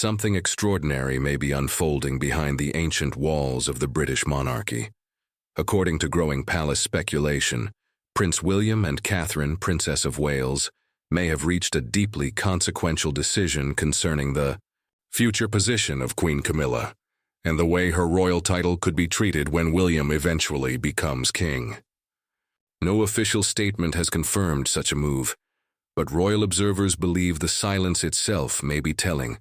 something extraordinary may be unfolding behind the ancient walls of the British monarchy. According to growing palace speculation, Prince William and Catherine, Princess of Wales, may have reached a deeply consequential decision concerning the future position of Queen Camilla and the way her royal title could be treated when William eventually becomes king. No official statement has confirmed such a move, but royal observers believe the silence itself may be telling,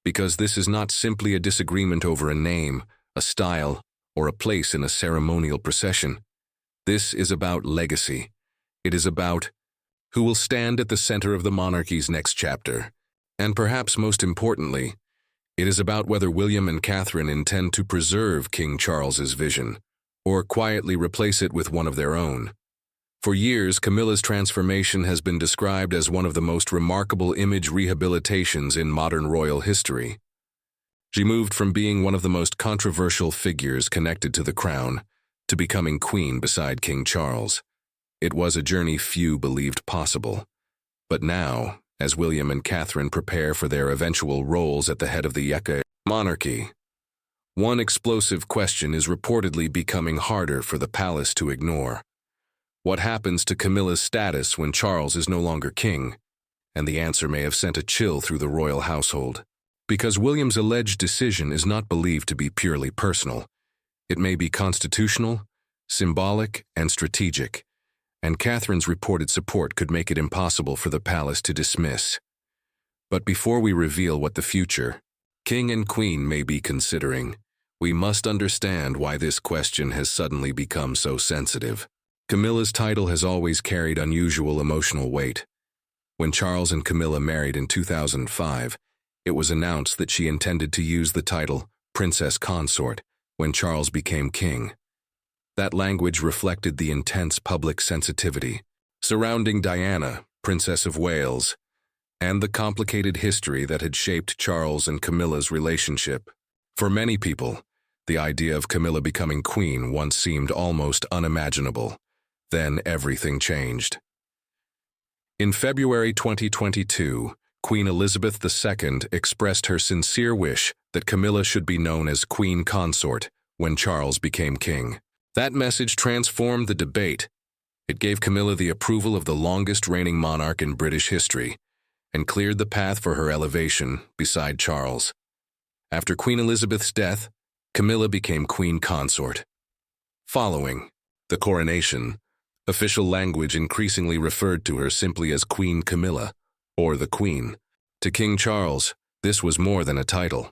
because this is not simply a disagreement over a name, a style, or a place in a ceremonial procession. This is about legacy. It is about who will stand at the center of the monarchy's next chapter. And perhaps most importantly, it is about whether William and Catherine intend to preserve King Charles's vision, or quietly replace it with one of their own. For years, Camilla's transformation has been described as one of the most remarkable image rehabilitations in modern royal history. She moved from being one of the most controversial figures connected to the crown to becoming queen beside King Charles. It was a journey few believed possible. But now, as William and Catherine prepare for their eventual roles at the head of the UK monarchy, one explosive question is reportedly becoming harder for the palace to ignore. What happens to Camilla's status when Charles is no longer king? And the answer may have sent a chill through the royal household. Because William's alleged decision is not believed to be purely personal. It may be constitutional, symbolic, and strategic, and Catherine's reported support could make it impossible for the palace to dismiss. But before we reveal what the future king and queen may be considering, we must understand why this question has suddenly become so sensitive. Camilla's title has always carried unusual emotional weight. When Charles and Camilla married in 2005, it was announced that she intended to use the title Princess Consort when Charles became king. That language reflected the intense public sensitivity surrounding Diana, Princess of Wales, and the complicated history that had shaped Charles and Camilla's relationship. For many people, the idea of Camilla becoming queen once seemed almost unimaginable. Then everything changed. In February 2022, Queen Elizabeth II expressed her sincere wish that Camilla should be known as Queen Consort when Charles became king. That message transformed the debate. It gave Camilla the approval of the longest reigning monarch in British history and cleared the path for her elevation beside Charles. After Queen Elizabeth's death, Camilla became Queen Consort. Following the coronation, official language increasingly referred to her simply as Queen Camilla, or the Queen. To King Charles, this was more than a title.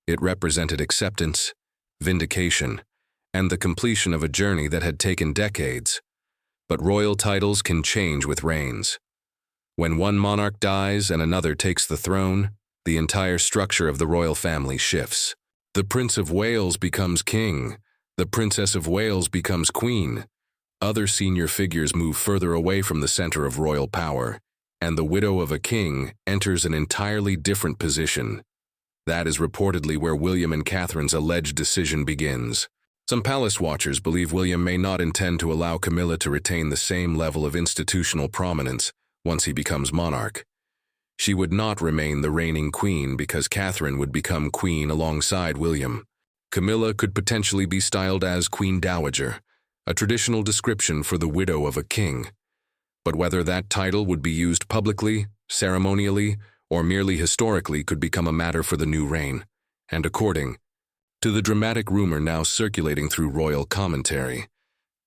It represented acceptance, vindication, and the completion of a journey that had taken decades. But royal titles can change with reigns. When one monarch dies and another takes the throne, the entire structure of the royal family shifts. The Prince of Wales becomes king. The Princess of Wales becomes queen. Other senior figures move further away from the center of royal power, and the widow of a king enters an entirely different position. That is reportedly where William and Catherine's alleged decision begins. Some palace watchers believe William may not intend to allow Camilla to retain the same level of institutional prominence once he becomes monarch. She would not remain the reigning queen because Catherine would become queen alongside William. Camilla could potentially be styled as Queen Dowager, a traditional description for the widow of a king. But whether that title would be used publicly, ceremonially, or merely historically could become a matter for the new reign. And according to the dramatic rumor now circulating through royal commentary,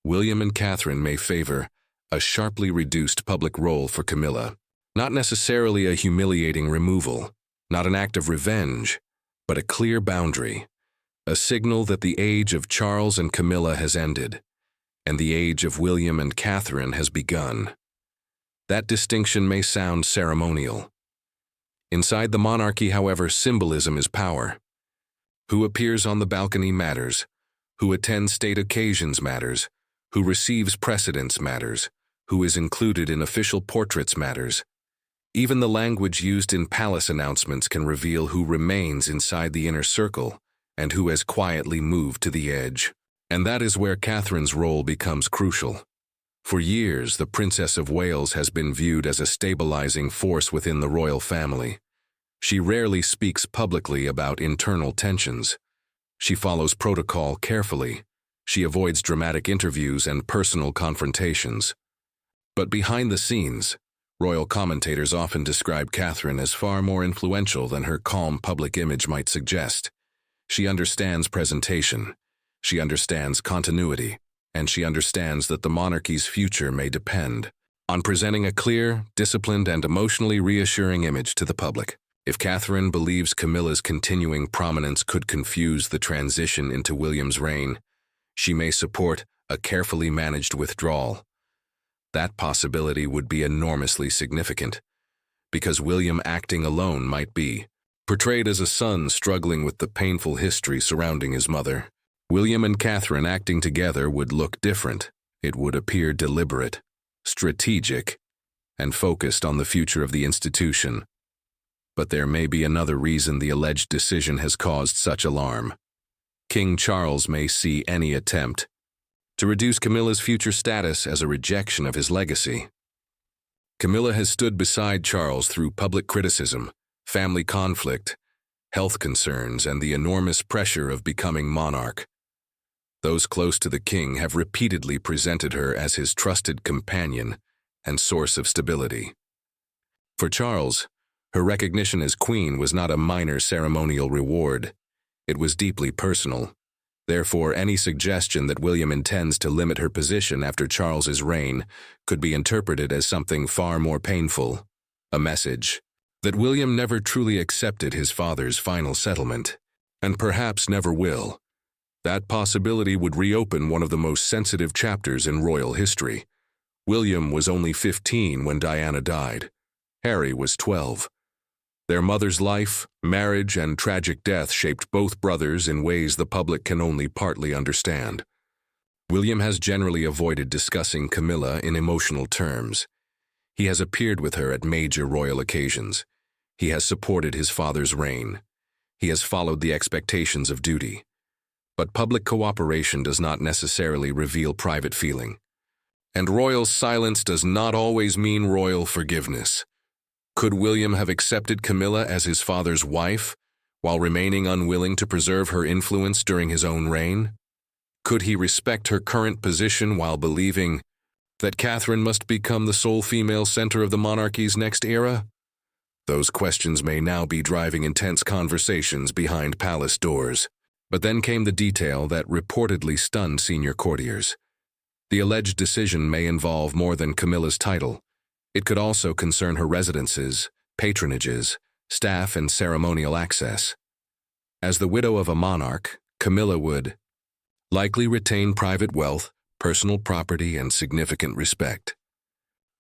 William and Catherine may favor a sharply reduced public role for Camilla. Not necessarily a humiliating removal, not an act of revenge, but a clear boundary, a signal that the age of Charles and Camilla has ended, and the age of William and Catherine has begun. That distinction may sound ceremonial. Inside the monarchy, however, symbolism is power. Who appears on the balcony matters. Who attends state occasions matters. Who receives precedence matters. Who is included in official portraits matters. Even the language used in palace announcements can reveal who remains inside the inner circle and who has quietly moved to the edge. And that is where Catherine's role becomes crucial. For years, the Princess of Wales has been viewed as a stabilizing force within the royal family. She rarely speaks publicly about internal tensions. She follows protocol carefully. She avoids dramatic interviews and personal confrontations. But behind the scenes, royal commentators often describe Catherine as far more influential than her calm public image might suggest. She understands presentation, she understands continuity, and she understands that the monarchy's future may depend on presenting a clear, disciplined, and emotionally reassuring image to the public. If Catherine believes Camilla's continuing prominence could confuse the transition into William's reign, she may support a carefully managed withdrawal. That possibility would be enormously significant, because William acting alone might be portrayed as a son struggling with the painful history surrounding his mother. William and Catherine acting together would look different. It would appear deliberate, strategic, and focused on the future of the institution. But there may be another reason the alleged decision has caused such alarm. King Charles may see any attempt to reduce Camilla's future status as a rejection of his legacy. Camilla has stood beside Charles through public criticism, family conflict, health concerns, and the enormous pressure of becoming monarch. Those close to the king have repeatedly presented her as his trusted companion and source of stability. For Charles, her recognition as queen was not a minor ceremonial reward. It was deeply personal. Therefore, any suggestion that William intends to limit her position after Charles's reign could be interpreted as something far more painful, a message that William never truly accepted his father's final settlement, and perhaps never will. That possibility would reopen one of the most sensitive chapters in royal history. William was only 15 when Diana died. Harry was 12. Their mother's life, marriage, and tragic death shaped both brothers in ways the public can only partly understand. William has generally avoided discussing Camilla in emotional terms. He has appeared with her at major royal occasions. He has supported his father's reign. He has followed the expectations of duty. But public cooperation does not necessarily reveal private feeling. And royal silence does not always mean royal forgiveness. Could William have accepted Camilla as his father's wife, while remaining unwilling to preserve her influence during his own reign? Could he respect her current position while believing that Catherine must become the sole female center of the monarchy's next era? Those questions may now be driving intense conversations behind palace doors. But then came the detail that reportedly stunned senior courtiers. The alleged decision may involve more than Camilla's title. It could also concern her residences, patronages, staff, and ceremonial access. As the widow of a monarch, Camilla would likely retain private wealth, personal property, and significant respect.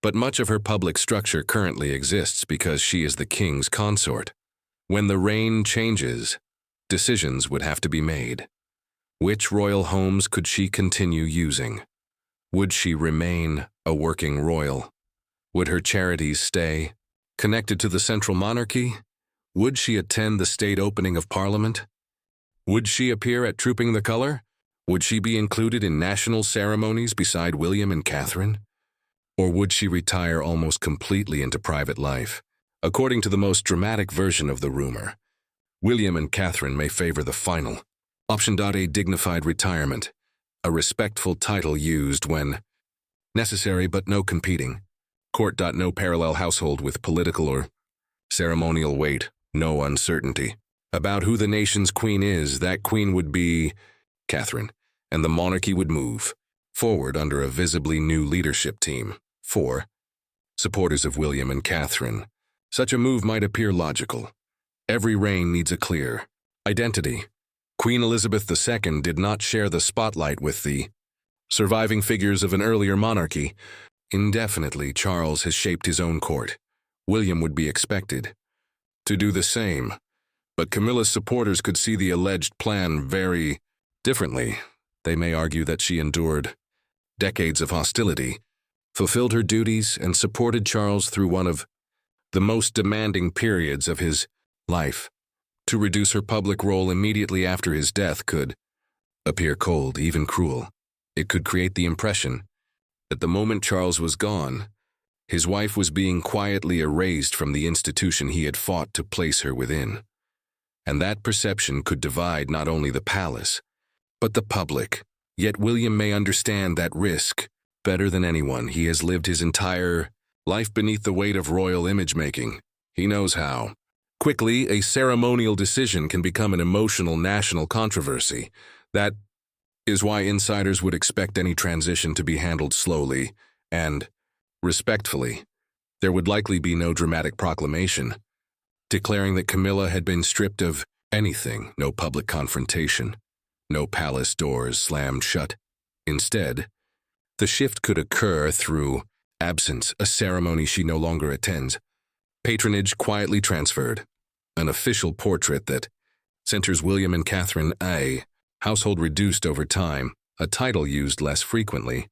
But much of her public structure currently exists because she is the king's consort. When the reign changes, decisions would have to be made. Which royal homes could she continue using? Would she remain a working royal? Would her charities stay connected to the central monarchy? Would she attend the state opening of Parliament? Would she appear at Trooping the Color? Would she be included in national ceremonies beside William and Catherine? Or would she retire almost completely into private life? According to the most dramatic version of the rumor, William and Catherine may favor the final option. A dignified retirement, a respectful title used when necessary but no competing. Court. No parallel household with political or ceremonial weight, no uncertainty. About who the nation's queen is, that queen would be Catherine, and the monarchy would move forward under a visibly new leadership team. 4. Supporters of William and Catherine. Such a move might appear logical. Every reign needs a clear identity. Queen Elizabeth II did not share the spotlight with the surviving figures of an earlier monarchy. Indefinitely, Charles has shaped his own court. William would be expected to do the same. But Camilla's supporters could see the alleged plan very differently. They may argue that she endured decades of hostility, fulfilled her duties, and supported Charles through one of the most demanding periods of his life. To reduce her public role immediately after his death could appear cold, even cruel. It could create the impression that the moment Charles was gone, His wife was being quietly erased from the institution he had fought to place her within. And that perception could divide not only the palace, but the public. Yet William may understand that risk better than anyone. He has lived his entire life beneath the weight of royal image-making. He knows how. Quickly, a ceremonial decision can become an emotional national controversy. That is why insiders would expect any transition to be handled slowly and respectfully. There would likely be no dramatic proclamation declaring that Camilla had been stripped of anything, no public confrontation, no palace doors slammed shut. Instead, the shift could occur through absence, a ceremony she no longer attends, patronage quietly transferred, an official portrait that centers William and Catherine, a household reduced over time, a title used less frequently,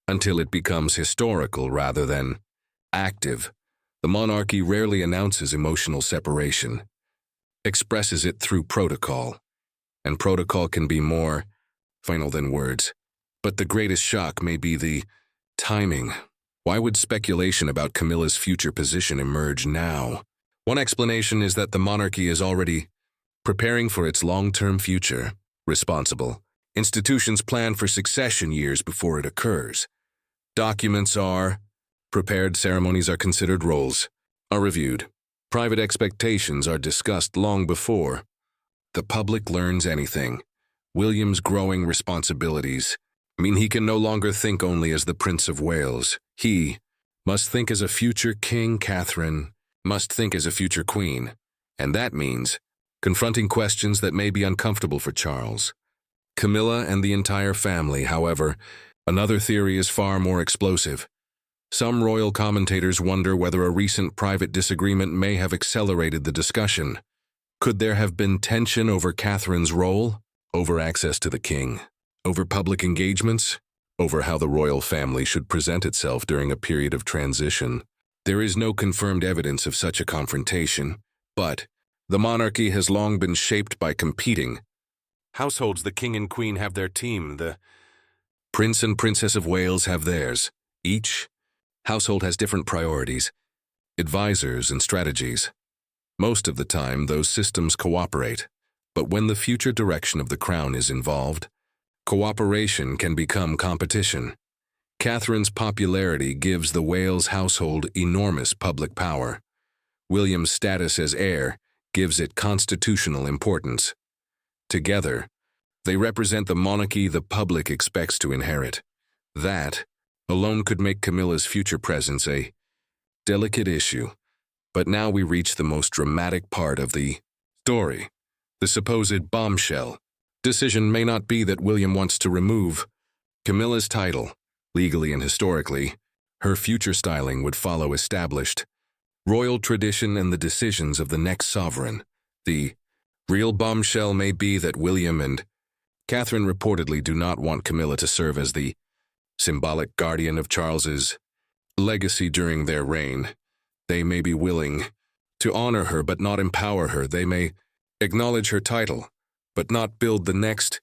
until it becomes historical rather than active. The monarchy rarely announces emotional separation, expresses it through protocol, and protocol can be more final than words. But the greatest shock may be the timing. Why would speculation about Camilla's future position emerge now? One explanation is that the monarchy is already preparing for its long-term future. Responsible institutions plan for succession years before it occurs. Documents are prepared, ceremonies are considered, roles are reviewed. Private expectations are discussed long before the public learns anything. William's growing responsibilities mean he can no longer think only as the Prince of Wales. He must think as a future king. Catherine must think as a future queen. And that means confronting questions that may be uncomfortable for Charles, Camilla, and the entire family. However, another theory is far more explosive. Some royal commentators wonder whether a recent private disagreement may have accelerated the discussion. Could there have been tension over Catherine's role, over access to the king, over public engagements, over how the royal family should present itself during a period of transition? There is no confirmed evidence of such a confrontation, but the monarchy has long been shaped by competing households. The king and queen have their team, the prince and princess of Wales have theirs. Each household has different priorities, advisors, and strategies. Most of the time, those systems cooperate, but when the future direction of the crown is involved, cooperation can become competition. Catherine's popularity gives the Wales household enormous public power. William's status as heir gives it constitutional importance. Together, they represent the monarchy the public expects to inherit. That alone could make Camilla's future presence a delicate issue. But now we reach the most dramatic part of the story. The supposed bombshell. Decision may not be that William wants to remove Camilla's title. Legally and historically, her future styling would follow established royal tradition and the decisions of the next sovereign. The real bombshell may be that William and Catherine reportedly do not want Camilla to serve as the symbolic guardian of Charles's legacy during their reign. They may be willing to honor her but not empower her. They may acknowledge her title but not build the next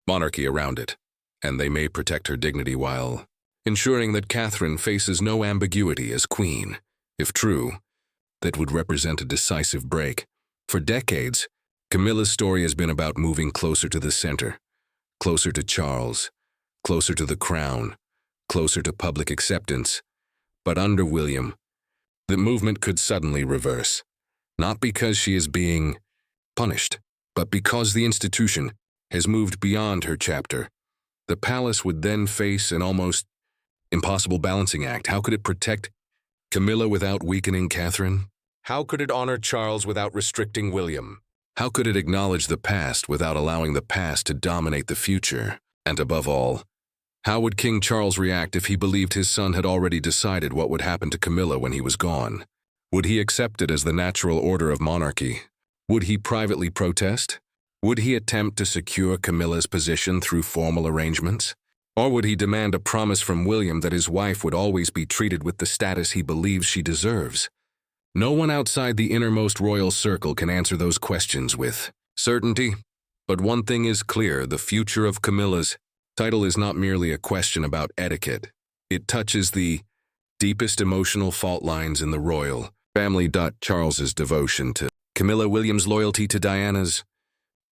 monarchy around it. And they may protect her dignity while ensuring that Catherine faces no ambiguity as queen. If true, that would represent a decisive break. For decades, Camilla's story has been about moving closer to the center, closer to Charles, closer to the crown, closer to public acceptance. But under William, the movement could suddenly reverse, not because she is being punished, but because the institution has moved beyond her chapter. The palace would then face an almost impossible balancing act. How could it protect Camilla without weakening Catherine? How could it honor Charles without restricting William? How could it acknowledge the past without allowing the past to dominate the future? And above all, how would King Charles react if he believed his son had already decided what would happen to Camilla when he was gone? Would he accept it as the natural order of monarchy? Would he privately protest? Would he attempt to secure Camilla's position through formal arrangements? Or would he demand a promise from William that his wife would always be treated with the status he believes she deserves? No one outside the innermost royal circle can answer those questions with certainty. But one thing is clear: the future of Camilla's title is not merely a question about etiquette. It touches the deepest emotional fault lines in the royal family. Charles's devotion to Camilla, William's loyalty to Diana's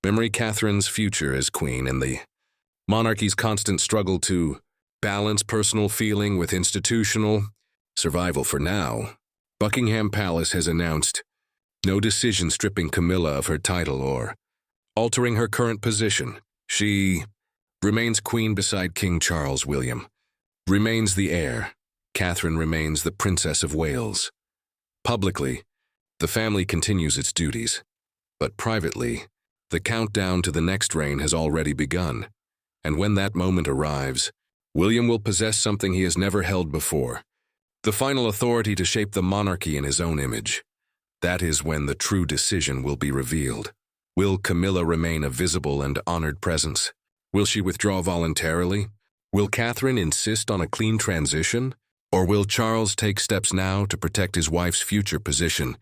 memory, Catherine's future as queen, and the monarchy's constant struggle to balance personal feeling with institutional survival. For now, Buckingham Palace has announced no decision stripping Camilla of her title or altering her current position. She remains queen beside King Charles. William remains the heir. Catherine remains the Princess of Wales. Publicly, the family continues its duties, but privately, the countdown to the next reign has already begun. And when that moment arrives, William will possess something he has never held before: the final authority to shape the monarchy in his own image. That is when the true decision will be revealed. Will Camilla remain a visible and honored presence? Will she withdraw voluntarily? Will Catherine insist on a clean transition? Or will Charles take steps now to protect his wife's future position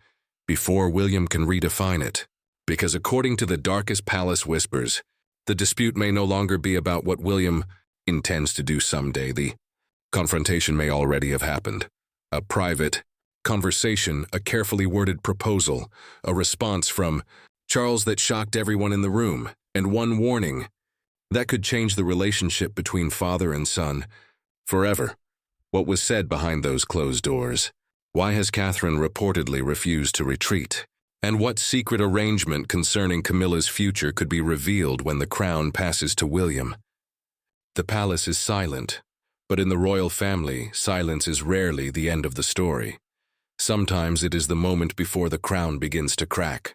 before William can redefine it? Because according to the darkest palace whispers, the dispute may no longer be about what William intends to do someday. The confrontation may already have happened. A private conversation, a carefully worded proposal, a response from Charles that shocked everyone in the room, and one warning that could change the relationship between father and son forever. What was said behind those closed doors? Why has Catherine reportedly refused to retreat? And what secret arrangement concerning Camilla's future could be revealed when the crown passes to William? The palace is silent, but in the royal family, silence is rarely the end of the story. Sometimes it is the moment before the crown begins to crack.